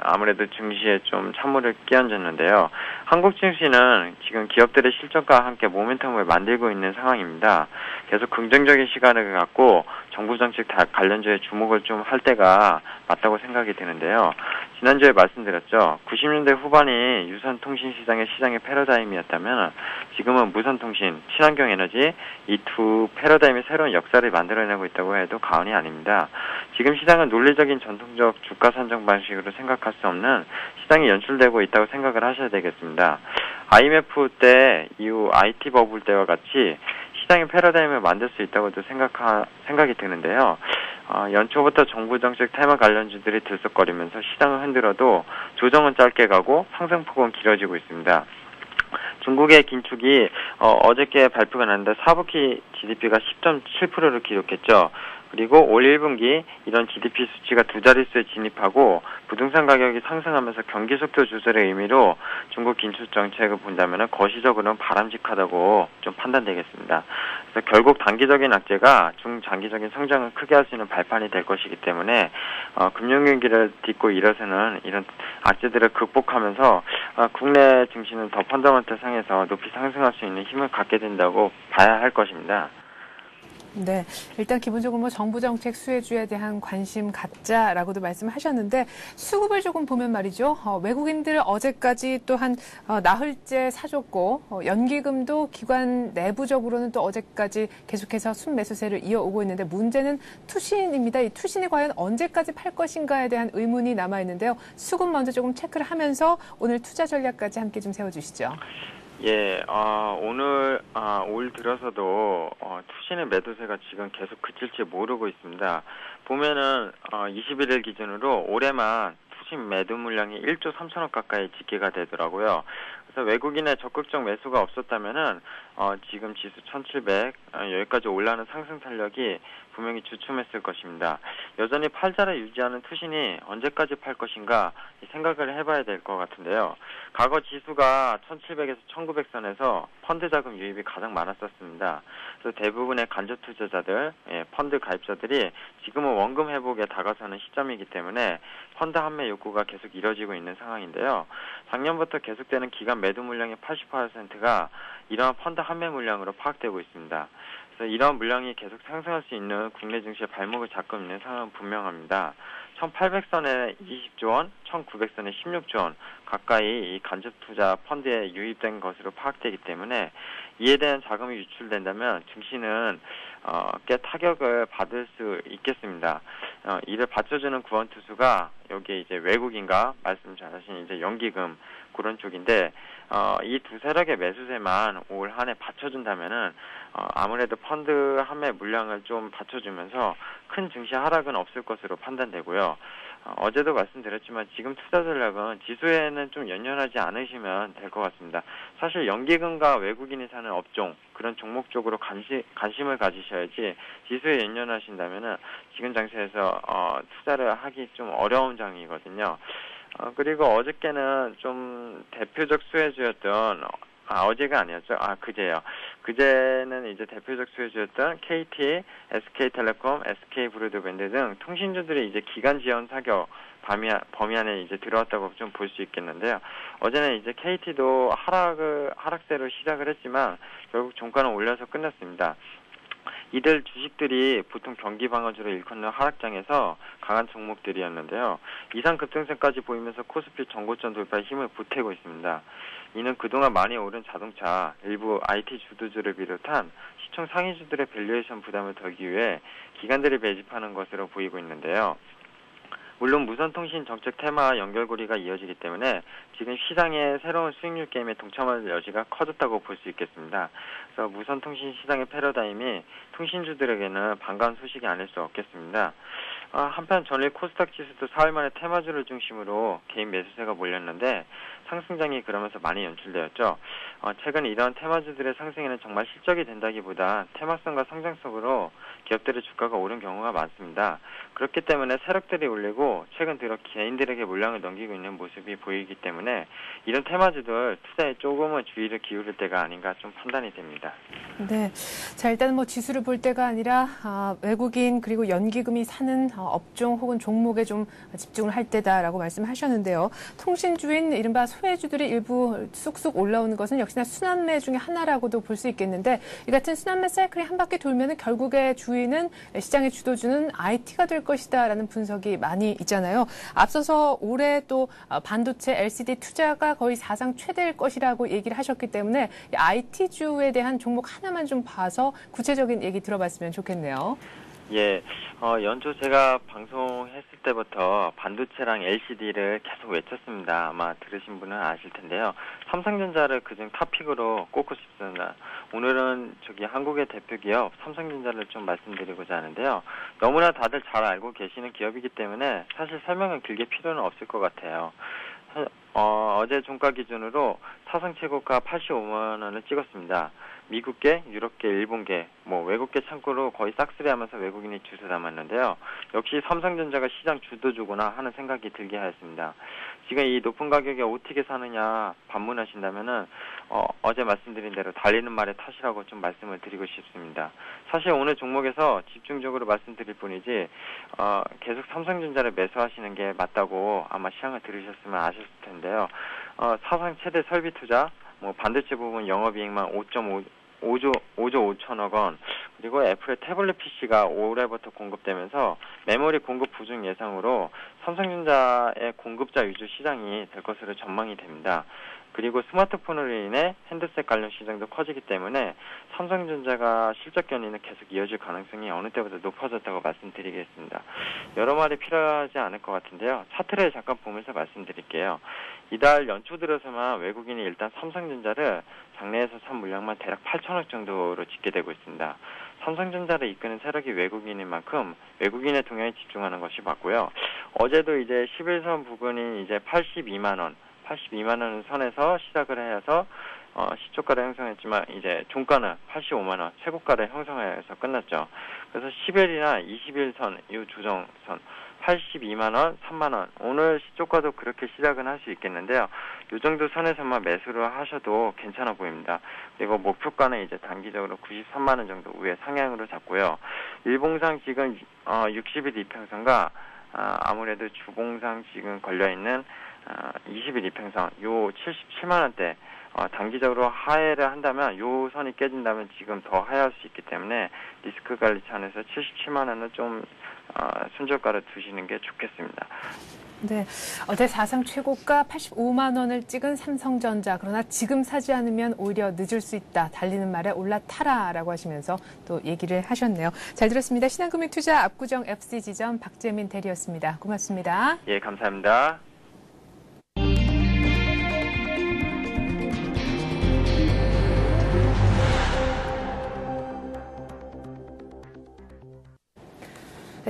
아무래도 증시에 좀 찬물을 끼얹었는데요. 한국 증시는 지금 기업들의 실적과 함께 모멘텀을 만들고 있는 상황입니다. 계속 긍정적인 시간을 갖고 정부 정책 관련주에 주목을 좀 할 때가 맞다고 생각이 드는데요. 지난주에 말씀드렸죠. 90년대 후반이 유선통신 시장의 패러다임이었다면 지금은 무선통신, 친환경 에너지 이 두 패러다임이 새로운 역사를 만들어내고 있다고 해도 과언이 아닙니다. 지금 시장은 논리적인 전통적 주가 산정 방식으로 생각할 수 없는 시장이 연출되고 있다고 생각을 하셔야 되겠습니다. IMF 때 이후 IT 버블 때와 같이 시장의 패러다임을 만들 수 있다고도 생각이 드는데요. 연초부터 정부 정책 테마 관련주들이 들썩거리면서 시장을 흔들어도 조정은 짧게 가고 상승폭은 길어지고 있습니다. 중국의 긴축이 어저께 발표가 났는데 4분기 GDP가 10.7%를 기록했죠. 그리고 올 1분기 이런 GDP 수치가 두 자릿수에 진입하고 부동산 가격이 상승하면서 경기 속도 조절의 의미로 중국 긴축 정책을 본다면 거시적으로는 바람직하다고 좀 판단되겠습니다. 그래서 결국 단기적인 악재가 중장기적인 성장을 크게 할 수 있는 발판이 될 것이기 때문에 금융위기를 딛고 일어서는 이런 악재들을 극복하면서 국내 증시는 더 펀더먼털 상에서 높이 상승할 수 있는 힘을 갖게 된다고 봐야 할 것입니다. 네, 일단 기본적으로 정부 정책 수혜주에 대한 관심 갖자라고도 말씀하셨는데 수급을 조금 보면 말이죠. 외국인들 어제까지 또한 나흘째 사줬고 연기금도 기관 내부적으로는 또 어제까지 계속해서 순매수세를 이어오고 있는데 문제는 투신입니다. 이 투신이 과연 언제까지 팔 것인가에 대한 의문이 남아 있는데요. 수급 먼저 조금 체크를 하면서 오늘 투자 전략까지 함께 좀 세워주시죠. 예, 올 들어서도, 투신의 매도세가 지금 계속 그칠지 모르고 있습니다. 보면은, 21일 기준으로 올해만 투신 매도 물량이 1조 3천억 가까이 집계가 되더라고요. 그래서 외국인의 적극적 매수가 없었다면은, 지금 지수 1700, 여기까지 올라가는 상승 탄력이 분명히 주춤했을 것입니다. 여전히 팔자를 유지하는 투신이 언제까지 팔 것인가 생각을 해봐야 될 것 같은데요. 과거 지수가 1700에서 1900선에서 펀드 자금 유입이 가장 많았었습니다. 그래서 대부분의 간접 투자자들, 펀드 가입자들이 지금은 원금 회복에 다가서는 시점이기 때문에 펀드 환매 욕구가 계속 이뤄지고 있는 상황인데요. 작년부터 계속되는 기간 매도 물량의 80%가 이러한 펀드 환매 물량으로 파악되고 있습니다. 그래서 이러한 물량이 계속 상승할 수 있는 국내 증시의 발목을 잡고 있는 상황은 분명합니다. 1800선에 20조 원, 1900선에 16조 원 가까이 이 간접 투자 펀드에 유입된 것으로 파악되기 때문에 이에 대한 자금이 유출된다면 증시는 꽤 타격을 받을 수 있겠습니다. 이를 받쳐주는 구원 투수가 여기에 이제 외국인과 말씀 잘하신 이제 연기금 그런 쪽인데 이 두 세력의 매수세만 올 한해 받쳐준다면은 아무래도 펀드 판매 물량을 좀 받쳐주면서 큰 증시 하락은 없을 것으로 판단되고요. 어제도 말씀드렸지만 지금 투자 전략은 지수에는 좀 연연하지 않으시면 될 것 같습니다. 사실 연기금과 외국인이 사는 업종 그런 종목 쪽으로 관심을 가지셔야지 지수에 연연하신다면은 지금 장세에서 투자를 하기 좀 어려운 장이거든요. 그리고 어저께는 좀 대표적 수혜주였던 어제가 아니었죠. 그제요. 그제는 이제 대표적 수혜주였던 KT, SK텔레콤, SK브로드밴드 등 통신주들이 이제 기간 지연 사격 범위 안에 이제 들어왔다고 좀 볼 수 있겠는데요. 어제는 이제 KT도 하락세로 시작을 했지만 결국 종가는 올려서 끝났습니다. 이들 주식들이 보통 경기 방어주로 일컫는 하락장에서 강한 종목들이었는데요. 이상 급등세까지 보이면서 코스피 전고점 돌파에 힘을 보태고 있습니다. 이는 그동안 많이 오른 자동차, 일부 IT 주도주를 비롯한 시총 상위주들의 밸류에이션 부담을 덜기 위해 기관들이 매집하는 것으로 보이고 있는데요. 물론 무선통신 정책 테마와 연결고리가 이어지기 때문에 지금 시장의 새로운 수익률 게임에 동참할 여지가 커졌다고 볼 수 있겠습니다. 그래서 무선통신 시장의 패러다임이 통신주들에게는 반가운 소식이 아닐 수 없겠습니다. 한편 전일 코스닥 지수도 4일 만에 테마주를 중심으로 개인 매수세가 몰렸는데 상승장이 그러면서 많이 연출되었죠. 최근 이러한 테마주들의 상승에는 정말 실적이 된다기보다 테마성과 성장성으로 기업들의 주가가 오른 경우가 많습니다. 그렇기 때문에 세력들이 올리고 최근 들어 개인들에게 물량을 넘기고 있는 모습이 보이기 때문에 이런 테마주들 투자에 조금은 주의를 기울일 때가 아닌가 좀 판단이 됩니다. 네. 자, 일단 뭐 지수를 볼 때가 아니라 외국인 그리고 연기금이 사는 업종 혹은 종목에 좀 집중을 할 때다라고 말씀하셨는데요. 통신주인 이른바 소외주들이 일부 쑥쑥 올라오는 것은 역시나 순환매 중에 하나라고도 볼 수 있겠는데 이 같은 순환매 사이클이 한 바퀴 돌면은 결국에 주인은 시장의 주도주는 IT가 될 것이다라는 분석이 많이 있잖아요. 앞서서 올해 또 반도체 LCD 투자가 거의 사상 최대일 것이라고 얘기를 하셨기 때문에 IT주에 대한 종목 하나만 좀 봐서 구체적인 얘기 들어봤으면 좋겠네요. 예, 연초 제가 방송했을 때부터 반도체랑 LCD를 계속 외쳤습니다. 아마 들으신 분은 아실 텐데요. 삼성전자를 그중 탑픽으로 꼽고 싶습니다. 오늘은 한국의 대표 기업 삼성전자를 좀 말씀드리고자 하는데요. 너무나 다들 잘 알고 계시는 기업이기 때문에 사실 설명은 길게 필요는 없을 것 같아요. 어제 종가 기준으로 사상 최고가 85만 원을 찍었습니다. 미국계, 유럽계, 일본계, 외국계 창고로 거의 싹쓸이하면서 외국인이 주워 담았는데요. 역시 삼성전자가 시장 주도주구나 하는 생각이 들게 하였습니다. 지금 이 높은 가격에 어떻게 사느냐 반문하신다면은 어제 말씀드린 대로 달리는 말의 탓이라고 좀 말씀을 드리고 싶습니다. 사실 오늘 종목에서 집중적으로 말씀드릴 뿐이지 계속 삼성전자를 매수하시는 게 맞다고 아마 시향을 들으셨으면 아셨을 텐데요. 사상 최대 설비 투자, 반도체 부분 영업이익만 5조 5천억 원, 그리고 애플의 태블릿 PC가 올해부터 공급되면서 메모리 공급 부족 예상으로 삼성전자의 공급자 위주 시장이 될 것으로 전망이 됩니다. 그리고 스마트폰으로 인해 핸드셋 관련 시장도 커지기 때문에 삼성전자가 실적 견인은 계속 이어질 가능성이 어느 때보다 높아졌다고 말씀드리겠습니다. 여러 말이 필요하지 않을 것 같은데요. 차트를 잠깐 보면서 말씀드릴게요. 이달 연초 들어서만 외국인이 일단 삼성전자를 장내에서 산 물량만 대략 8천억 정도로 집계 되고 있습니다. 삼성전자를 이끄는 세력이 외국인인 만큼 외국인의 동향에 집중하는 것이 맞고요. 어제도 이제 11선 부근인 이제 82만 원 선에서 시작을 해서 시초가를 형성했지만 이제 종가는 85만 원, 최고가를 형성해서 끝났죠. 그래서 10일이나 20일선 이 조정선 82만 원, 3만 원. 오늘 시초가도 그렇게 시작은 할 수 있겠는데요. 이 정도 선에서만 매수를 하셔도 괜찮아 보입니다. 그리고 목표가는 이제 단기적으로 93만 원 정도 위에 상향으로 잡고요. 일봉상 지금 60일 이평선과 아무래도 주봉상 지금 걸려있는 20일 이평선 요 77만 원대 단기적으로 하회를 한다면 요 선이 깨진다면 지금 더 하회할 수 있기 때문에 리스크 관리 차원에서 77만 원은 좀 손절가를 두시는 게 좋겠습니다. 네, 어제 사상 최고가 85만 원을 찍은 삼성전자. 그러나 지금 사지 않으면 오히려 늦을 수 있다. 달리는 말에 올라타라라고 하시면서 또 얘기를 하셨네요. 잘 들었습니다. 신한금융투자 압구정 FC지점 박재민 대리였습니다. 고맙습니다. 예, 감사합니다.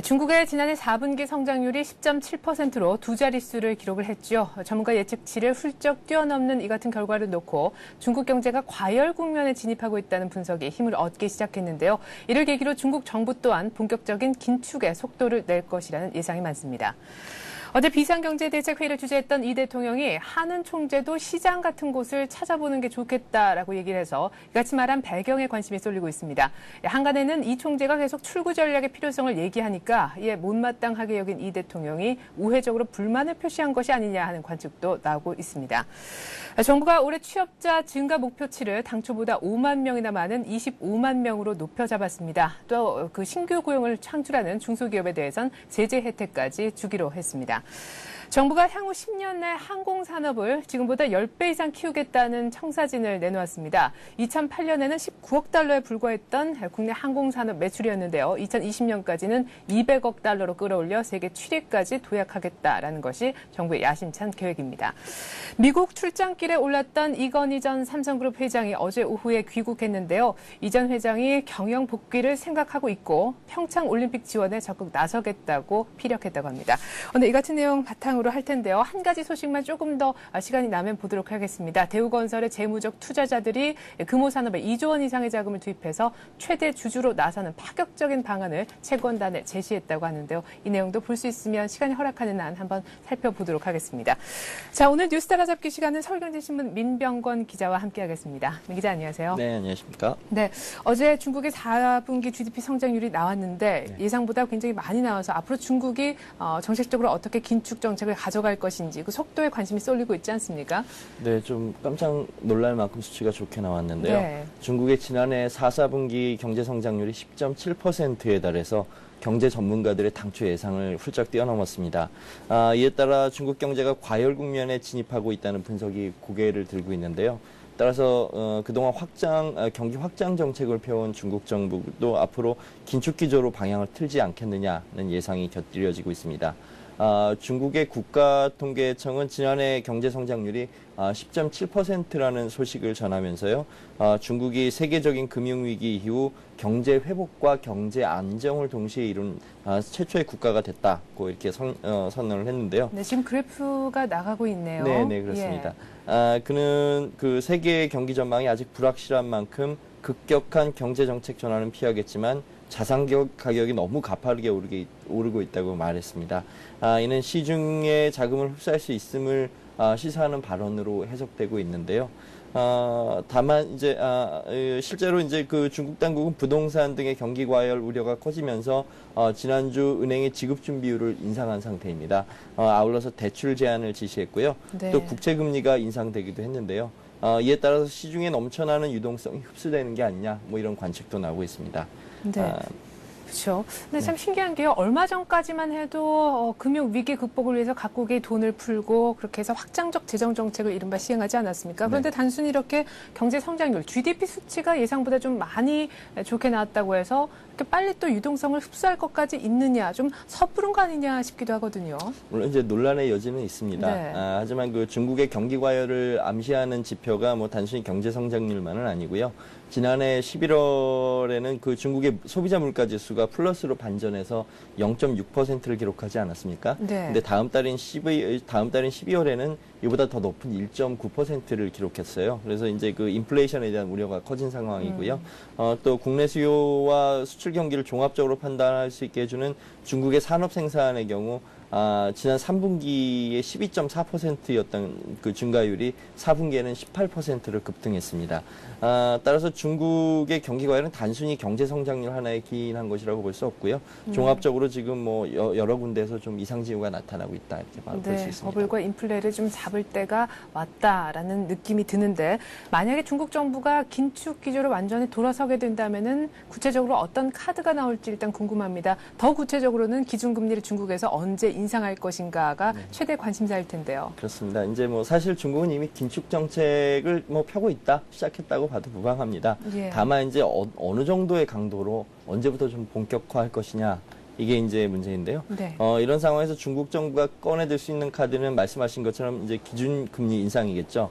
중국의 지난해 4분기 성장률이 10.7%로 두 자릿수를 기록을 했죠. 전문가 예측치를 훌쩍 뛰어넘는 이 같은 결과를 놓고 중국 경제가 과열 국면에 진입하고 있다는 분석이 힘을 얻기 시작했는데요. 이를 계기로 중국 정부 또한 본격적인 긴축의 속도를 낼 것이라는 예상이 많습니다. 어제 비상경제대책회의를 주재했던 이 대통령이 하는 총재도 시장 같은 곳을 찾아보는 게 좋겠다라고 얘기를 해서 이같이 말한 배경에 관심이 쏠리고 있습니다. 한간에는 이 총재가 계속 출구 전략의 필요성을 얘기하니까 이에 못마땅하게 여긴 이 대통령이 우회적으로 불만을 표시한 것이 아니냐 하는 관측도 나오고 있습니다. 정부가 올해 취업자 증가 목표치를 당초보다 5만 명이나 많은 25만 명으로 높여 잡았습니다. 또 그 신규 고용을 창출하는 중소기업에 대해선 세제 혜택까지 주기로 했습니다. 정부가 향후 10년 내 항공산업을 지금보다 10배 이상 키우겠다는 청사진을 내놓았습니다. 2008년에는 19억 달러에 불과했던 국내 항공산업 매출이었는데요. 2020년까지는 200억 달러로 끌어올려 세계 7위까지 도약하겠다라는 것이 정부의 야심찬 계획입니다. 미국 출장길에 올랐던 이건희 전 삼성그룹 회장이 어제 오후에 귀국했는데요. 이 전 회장이 경영 복귀를 생각하고 있고 평창 올림픽 지원에 적극 나서겠다고 피력했다고 합니다. 오늘 이 같은 내용 바탕으로 할 텐데요. 한 가지 소식만 조금 더 시간이 나면 보도록 하겠습니다. 대우건설의 재무적 투자자들이 금호산업에 2조 원 이상의 자금을 투입해서 최대 주주로 나서는 파격적인 방안을 채권단에 제시했다고 하는데요. 이 내용도 볼 수 있으면 시간이 허락하는 한 한번 살펴보도록 하겠습니다. 자, 오늘 뉴스 따라잡기 시간은 서울경제신문 민병권 기자와 함께하겠습니다. 민 기자 안녕하세요. 네, 안녕하십니까. 네, 어제 중국의 4분기 GDP 성장률이 나왔는데 예상보다 굉장히 많이 나와서 앞으로 중국이 정책적으로 어떻게 긴축 정책을 가져갈 것인지 그 속도에 관심이 쏠리고 있지 않습니까? 네, 좀 깜짝 놀랄 만큼 수치가 좋게 나왔는데요. 네. 중국의 지난해 4분기 경제 성장률이 10.7%에 달해서 경제 전문가들의 당초 예상을 훌쩍 뛰어넘었습니다. 이에 따라 중국 경제가 과열 국면에 진입하고 있다는 분석이 고개를 들고 있는데요. 따라서 그동안 경기 확장 정책을 펴온 중국 정부도 앞으로 긴축 기조로 방향을 틀지 않겠느냐는 예상이 곁들여지고 있습니다. 중국의 국가통계청은 지난해 경제 성장률이 10.7%라는 소식을 전하면서요. 중국이 세계적인 금융위기 이후 경제 회복과 경제 안정을 동시에 이룬 최초의 국가가 됐다고 이렇게 선언을 했는데요. 네, 지금 그래프가 나가고 있네요. 네, 그렇습니다. 그는 그 세계의 경기 전망이 아직 불확실한 만큼 급격한 경제 정책 전환은 피하겠지만 자산 가격이 너무 가파르게 오르고 있다고 말했습니다. 이는 시중의 자금을 흡수할 수 있음을 시사하는 발언으로 해석되고 있는데요. 다만 이제 실제로 이제 그 중국 당국은 부동산 등의 경기 과열 우려가 커지면서 지난주 은행의 지급 준비율을 인상한 상태입니다. 아울러서 대출 제한을 지시했고요. 네. 또 국채 금리가 인상되기도 했는데요. 이에 따라서 시중에 넘쳐나는 유동성이 흡수되는 게 아니냐, 뭐 이런 관측도 나오고 있습니다. 네. 그렇죠. 근데 참 신기한 게요. 얼마 전까지만 해도 금융 위기 극복을 위해서 각국이 돈을 풀고 그렇게 해서 확장적 재정 정책을 이른바 시행하지 않았습니까? 그런데 단순히 이렇게 경제 성장률, GDP 수치가 예상보다 좀 많이 좋게 나왔다고 해서 이렇게 빨리 또 유동성을 흡수할 것까지 있느냐, 좀 섣부른 거 아니냐 싶기도 하거든요. 물론 이제 논란의 여지는 있습니다. 네. 하지만 그 중국의 경기 과열을 암시하는 지표가 뭐 단순히 경제 성장률만은 아니고요. 지난해 11월에는 그 중국의 소비자 물가 지수가 플러스로 반전해서 0.6%를 기록하지 않았습니까? 네. 근데 다음 달인 12월에는 이보다 더 높은 1.9%를 기록했어요. 그래서 이제 그 인플레이션에 대한 우려가 커진 상황이고요. 또 국내 수요와 수출 경기를 종합적으로 판단할 수 있게 해주는 중국의 산업 생산의 경우 지난 3분기에 12.4%였던 그 증가율이 4분기에는 18%를 급등했습니다. 따라서 중국의 경기 과열은 단순히 경제 성장률 하나에 기인한 것이라고 볼 수 없고요. 종합적으로 지금 뭐 여러 군데에서 좀 이상 징후가 나타나고 있다 이렇게 볼 수 있습니다. 버블과 인플레를 좀 잡을 때가 왔다라는 느낌이 드는데 만약에 중국 정부가 긴축 기조를 완전히 돌아서게 된다면은 구체적으로 어떤 카드가 나올지 일단 궁금합니다. 더 구체적으로는 기준금리를 중국에서 언제 인상할 것인가가 최대 관심사일 텐데요. 그렇습니다. 이제 뭐 사실 중국은 이미 긴축 정책을 뭐 펴고 있다, 시작했다고 봐도 무방합니다. 예. 다만 이제 어느 정도의 강도로 언제부터 좀 본격화할 것이냐. 이게 이제 문제인데요. 네. 이런 상황에서 중국 정부가 꺼내들 수 있는 카드는 말씀하신 것처럼 이제 기준금리 인상이겠죠.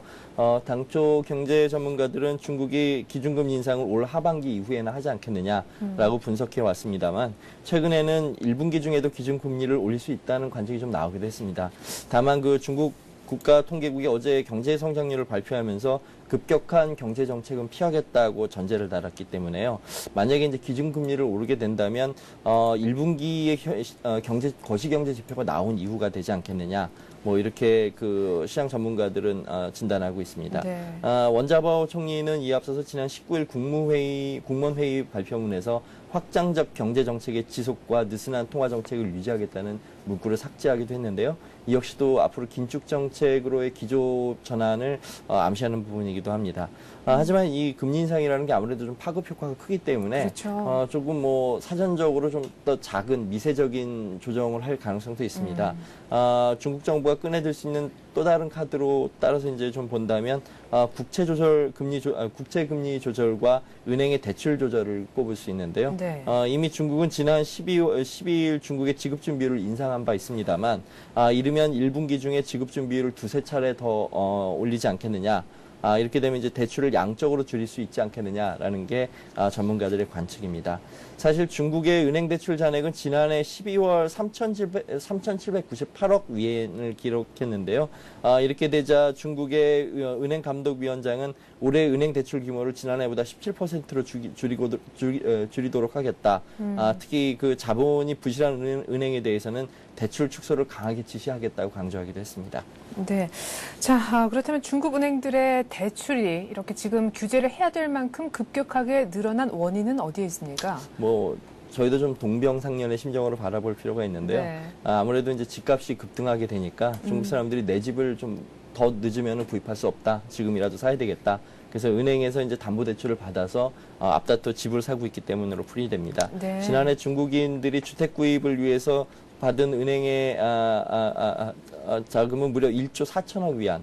당초 경제 전문가들은 중국이 기준금리 인상을 올 하반기 이후에나 하지 않겠느냐라고 분석해 왔습니다만 최근에는 1분기 중에도 기준금리를 올릴 수 있다는 관측이 좀 나오기도 했습니다. 다만 그 중국 국가통계국이 어제 경제 성장률을 발표하면서 급격한 경제 정책은 피하겠다고 전제를 달았기 때문에요. 만약에 이제 기준금리를 오르게 된다면 1분기에 거시경제 지표가 나온 이후가 되지 않겠느냐. 뭐 이렇게 그 시장 전문가들은 진단하고 있습니다. 네. 원자바오 총리는 이에 앞서서 지난 19일 국무회의 발표문에서 확장적 경제 정책의 지속과 느슨한 통화 정책을 유지하겠다는 문구를 삭제하기도 했는데요. 이 역시도 앞으로 긴축 정책으로의 기조 전환을 암시하는 부분이기도 합니다. 하지만 이 금리 인상이라는 게 아무래도 좀 파급 효과가 크기 때문에 그렇죠. 조금 뭐 사전적으로 좀 더 작은 미세적인 조정을 할 가능성도 있습니다. 중국 정부가 꺼내들 수 있는 또 다른 카드로 따라서 이제 좀 본다면 국채 금리 조절과 은행의 대출 조절을 꼽을 수 있는데요. 네. 이미 중국은 지난 12일 중국의 지급 준비율을 인상한 바 있습니다만 이르면 1분기 중에 지급 준비율을 두세 차례 더 올리지 않겠느냐. 이렇게 되면 이제 대출을 양적으로 줄일 수 있지 않겠느냐라는 게 전문가들의 관측입니다. 사실 중국의 은행 대출 잔액은 지난해 12월 3,798억 위엔을 기록했는데요. 이렇게 되자 중국의 은행감독위원장은 올해 은행 대출 규모를 지난해보다 17%로 줄이도록 하겠다. 특히 그 자본이 부실한 은행에 대해서는 대출 축소를 강하게 지시하겠다고 강조하기도 했습니다. 네. 자, 그렇다면 중국 은행들의 대출이 이렇게 지금 규제를 해야 될 만큼 급격하게 늘어난 원인은 어디에 있습니까? 뭐 저희도 좀 동병상련의 심정으로 바라볼 필요가 있는데요. 네. 아무래도 이제 집값이 급등하게 되니까 중국 사람들이 내 집을 좀 더 늦으면 구입할 수 없다. 지금이라도 사야 되겠다. 그래서 은행에서 이제 담보대출을 받아서 앞다퉈 집을 사고 있기 때문으로 풀이됩니다. 네. 지난해 중국인들이 주택 구입을 위해서 받은 은행의 자금은 무려 1조 4천억 위안.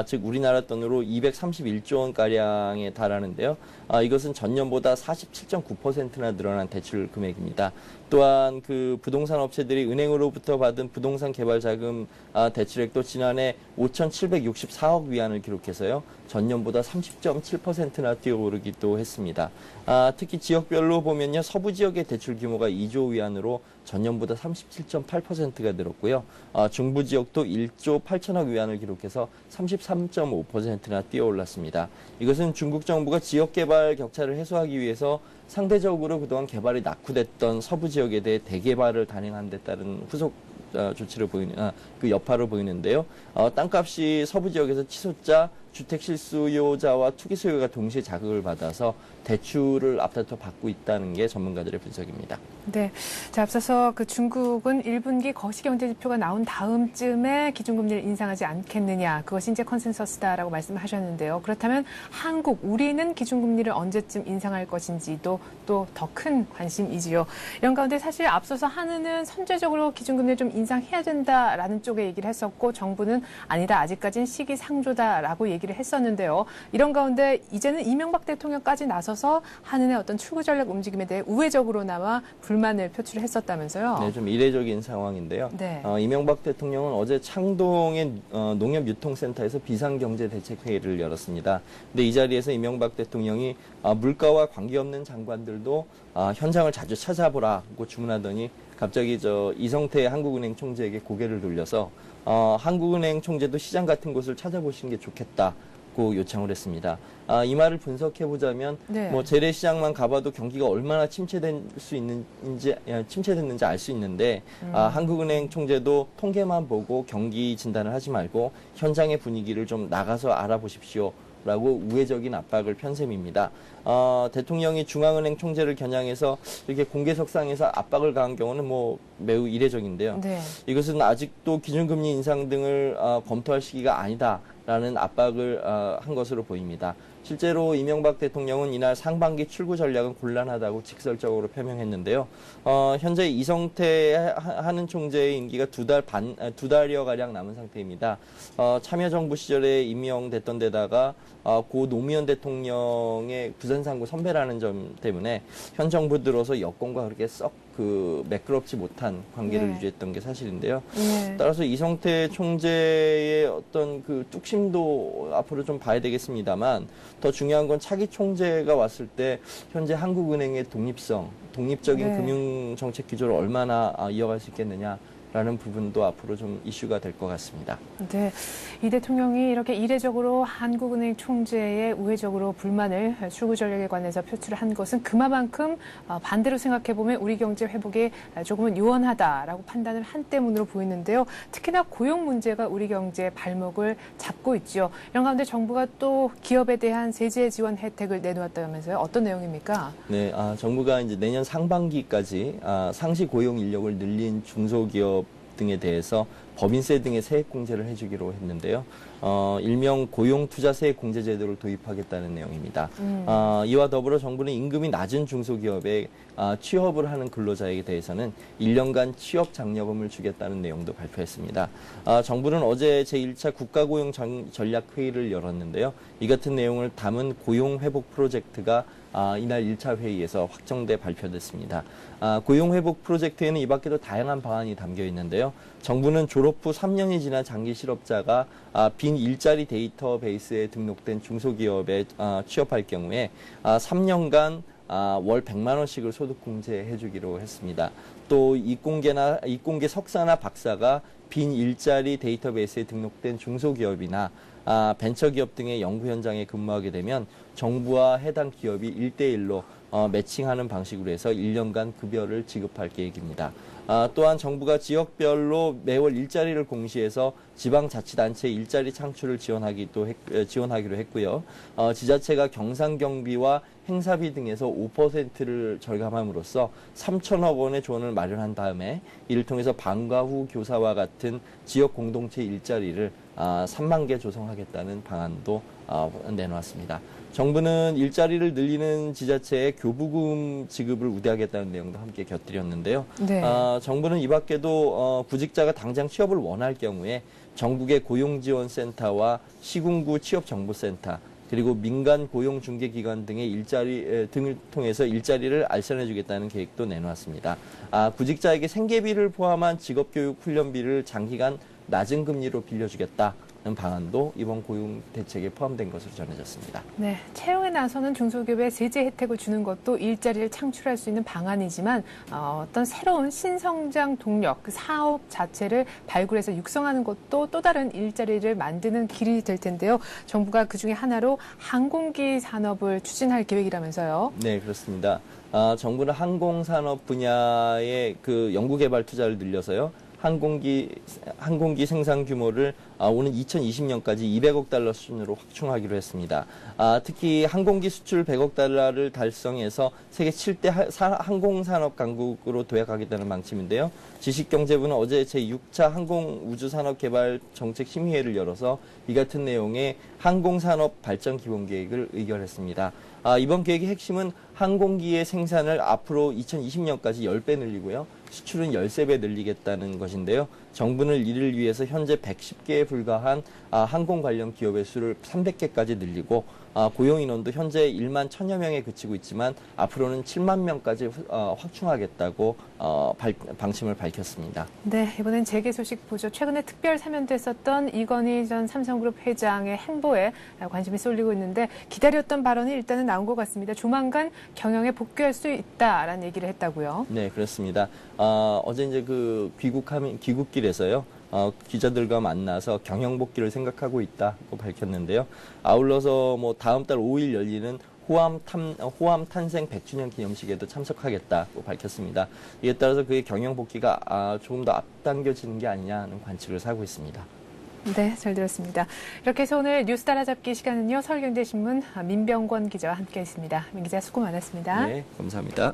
즉 우리나라 돈으로 231조 원가량에 달하는데요. 이것은 전년보다 47.9%나 늘어난 대출 금액입니다. 또한 그 부동산 업체들이 은행으로부터 받은 부동산 개발 자금 대출액도 지난해 5,764억 위안을 기록해서요. 전년보다 30.7%나 뛰어오르기도 했습니다. 특히 지역별로 보면요. 서부 지역의 대출 규모가 2조 위안으로 전년보다 37.8%가 늘었고요. 중부 지역도 1조 8천억 위안을 기록해서 33.5%나 뛰어올랐습니다. 이것은 중국 정부가 지역 개발 격차를 해소하기 위해서 상대적으로 그동안 개발이 낙후됐던 서부 지역에 대해 대개발을 단행한 데 따른 후속 조치를 그 여파를 보이는데요. 땅값이 서부 지역에서 치솟자 주택 실수요자와 투기 수요가 동시에 자극을 받아서 대출을 앞다퉈 받고 있다는 게 전문가들의 분석입니다. 네. 자, 앞서서 그 중국은 1분기 거시경제지표가 나온 다음쯤에 기준금리를 인상하지 않겠느냐. 그것이 이제 컨센서스다라고 말씀을 하셨는데요. 그렇다면 한국, 우리는 기준금리를 언제쯤 인상할 것인지도 또 더 큰 관심이지요. 이런 가운데 사실 앞서서 한은은 선제적으로 기준금리를 좀 인상해야 된다라는 쪽에 얘기를 했었고 정부는 아니다. 아직까지는 시기상조다라고 얘기를 했었는데요. 이런 가운데 이제는 이명박 대통령까지 나서서 한은의 어떤 출구 전략 움직임에 대해 우회적으로나마 불만을 표출을 했었다면서요. 네, 좀 이례적인 상황인데요. 네. 이명박 대통령은 어제 창동의 농협유통센터에서 비상경제대책회의를 열었습니다. 근데 이 자리에서 이명박 대통령이 물가와 관계없는 장관들도 현장을 자주 찾아보라고 주문하더니 갑자기 이성태 한국은행 총재에게 고개를 돌려서 한국은행 총재도 시장 같은 곳을 찾아보시는 게 좋겠다고 요청을 했습니다. 이 말을 분석해 보자면 네. 뭐 재래시장만 가봐도 경기가 얼마나 침체됐는지 알 수 있는데 한국은행 총재도 통계만 보고 경기 진단을 하지 말고 현장의 분위기를 좀 나가서 알아보십시오. 라고 우회적인 압박을 편 셈입니다. 대통령이 중앙은행 총재를 겨냥해서 이렇게 공개석상에서 압박을 가한 경우는 뭐 매우 이례적인데요. 네. 이것은 아직도 기준금리 인상 등을 검토할 시기가 아니다라는 압박을 한 것으로 보입니다. 실제로 이명박 대통령은 이날 상반기 출구 전략은 곤란하다고 직설적으로 표명했는데요. 현재 이성태 하는 총재의 임기가 두 달여 가량 남은 상태입니다. 참여정부 시절에 임명됐던 데다가 고 노무현 대통령의 부산 3구 선배라는 점 때문에 현 정부 들어서 여권과 그렇게 썩 매끄럽지 못한 관계를 네. 유지했던 게 사실인데요. 네. 따라서 이성태 총재의 어떤 뚝심도 앞으로 좀 봐야 되겠습니다만 더 중요한 건 차기 총재가 왔을 때 현재 한국은행의 독립적인 네. 금융정책 기조를 얼마나 이어갈 수 있겠느냐라는 부분도 앞으로 좀 이슈가 될 것 같습니다. 네, 이 대통령이 이렇게 이례적으로 한국은행 총재의 우회적으로 불만을 출구 전략에 관해서 표출한 것은 그만큼 반대로 생각해보면 우리 경제 회복에 조금은 유언하다라고 판단을 한 때문으로 보이는데요. 특히나 고용 문제가 우리 경제의 발목을 잡고 있죠. 이런 가운데 정부가 또 기업에 대한 세제 지원 혜택을 내놓았다면서요. 어떤 내용입니까? 네, 정부가 이제 내년 상반기까지 상시 고용 인력을 늘린 중소기업 등에 대해서 법인세 등의 세액 공제를 해주기로 했는데요. 일명 고용투자 세액 공제 제도를 도입하겠다는 내용입니다. 이와 더불어 정부는 임금이 낮은 중소기업에 취업을 하는 근로자에게 대해서는 1년간 취업 장려금을 주겠다는 내용도 발표했습니다. 정부는 어제 제1차 국가고용 전략회의를 열었는데요. 이 같은 내용을 담은 고용회복 프로젝트가 이날 1차 회의에서 확정돼 발표됐습니다. 고용회복 프로젝트에는 이 밖에도 다양한 방안이 담겨 있는데요. 정부는 졸업 후 3년이 지난 장기 실업자가 빈 일자리 데이터베이스에 등록된 중소기업에 취업할 경우에 3년간 월 100만 원씩을 소득 공제해 주기로 했습니다. 또 이공계 석사나 박사가 빈 일자리 데이터베이스에 등록된 중소기업이나 벤처기업 등의 연구 현장에 근무하게 되면 정부와 해당 기업이 1대1로 매칭하는 방식으로 해서 1년간 급여를 지급할 계획입니다. 또한 정부가 지역별로 매월 일자리를 공시해서 지방자치단체 일자리 창출을 지원하기로 했고요. 지자체가 경상경비와 행사비 등에서 5%를 절감함으로써 3천억 원의 조언을 마련한 다음에 이를 통해서 방과 후 교사와 같은 지역 공동체 일자리를 3만 개 조성하겠다는 방안도 내놓았습니다. 정부는 일자리를 늘리는 지자체의 교부금 지급을 우대하겠다는 내용도 함께 곁들였는데요. 네. 정부는 이 밖에도 구직자가 당장 취업을 원할 경우에 전국의 고용지원센터와 시군구 취업정보센터 그리고 민간 고용중개기관 등의 등을 통해서 일자리를 알선해주겠다는 계획도 내놓았습니다. 구직자에게 생계비를 포함한 직업교육 훈련비를 장기간 낮은 금리로 빌려주겠다는 방안도 이번 고용 대책에 포함된 것으로 전해졌습니다. 네, 채용에 나서는 중소기업에 세제 혜택을 주는 것도 일자리를 창출할 수 있는 방안이지만 어떤 새로운 신성장 동력, 그 사업 자체를 발굴해서 육성하는 것도 또 다른 일자리를 만드는 길이 될 텐데요. 정부가 그중에 하나로 항공기 산업을 추진할 계획이라면서요. 네, 그렇습니다. 정부는 항공산업 분야의 연구개발 투자를 늘려서요. 항공기 생산 규모를 오는 2020년까지 200억 달러 수준으로 확충하기로 했습니다. 특히 항공기 수출 100억 달러를 달성해서 세계 7대 항공산업 강국으로 도약하겠다는 방침인데요. 지식경제부는 어제 제6차 항공우주산업개발 정책심의회를 열어서 이 같은 내용의 항공산업 발전 기본계획을 의결했습니다. 이번 계획의 핵심은 항공기의 생산을 앞으로 2020년까지 10배 늘리고요. 수출은 13배 늘리겠다는 것인데요. 정부는 이를 위해서 현재 110개에 불과한 항공 관련 기업의 수를 300개까지 늘리고 고용 인원도 현재 1만 1000여 명에 그치고 있지만 앞으로는 7만 명까지 확충하겠다고 방침을 밝혔습니다. 네, 이번엔 재계 소식 보죠. 최근에 특별 사면됐었던 이건희 전 삼성그룹 회장의 행보에 관심이 쏠리고 있는데 기다렸던 발언이 일단은 나온 것 같습니다. 조만간 경영에 복귀할 수 있다라는 얘기를 했다고요. 네, 그렇습니다. 어제 이제 귀국길에서요. 기자들과 만나서 경영 복귀를 생각하고 있다고 밝혔는데요. 아울러서 다음 달 5일 열리는 호암 탄생 100주년 기념식에도 참석하겠다고 밝혔습니다. 이에 따라서 그의 경영 복귀가 조금 더 앞당겨지는 게 아니냐는 관측을 사고 있습니다. 네, 잘 들었습니다. 이렇게 해서 오늘 뉴스 따라잡기 시간은요. 서울경제신문 민병권 기자와 함께했습니다. 민 기자 수고 많았습니다. 네, 감사합니다.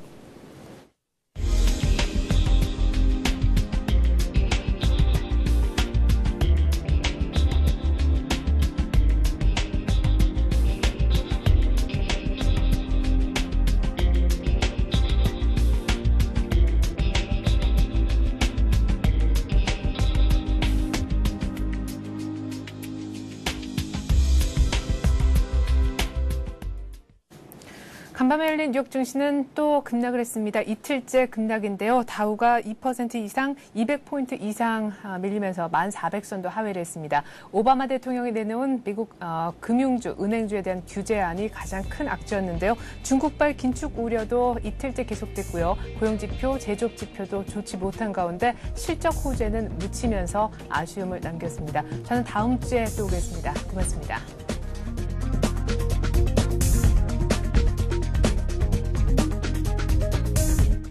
간밤에 열린 뉴욕 증시는 또 급락을 했습니다. 이틀째 급락인데요. 다우가 2% 이상, 200포인트 이상 밀리면서 1400선도 하회를 했습니다. 오바마 대통령이 내놓은 미국 금융주, 은행주에 대한 규제안이 가장 큰 악재였는데요. 중국발 긴축 우려도 이틀째 계속됐고요. 고용지표, 제조업지표도 좋지 못한 가운데 실적 호재는 묻히면서 아쉬움을 남겼습니다. 저는 다음 주에 또 오겠습니다. 고맙습니다.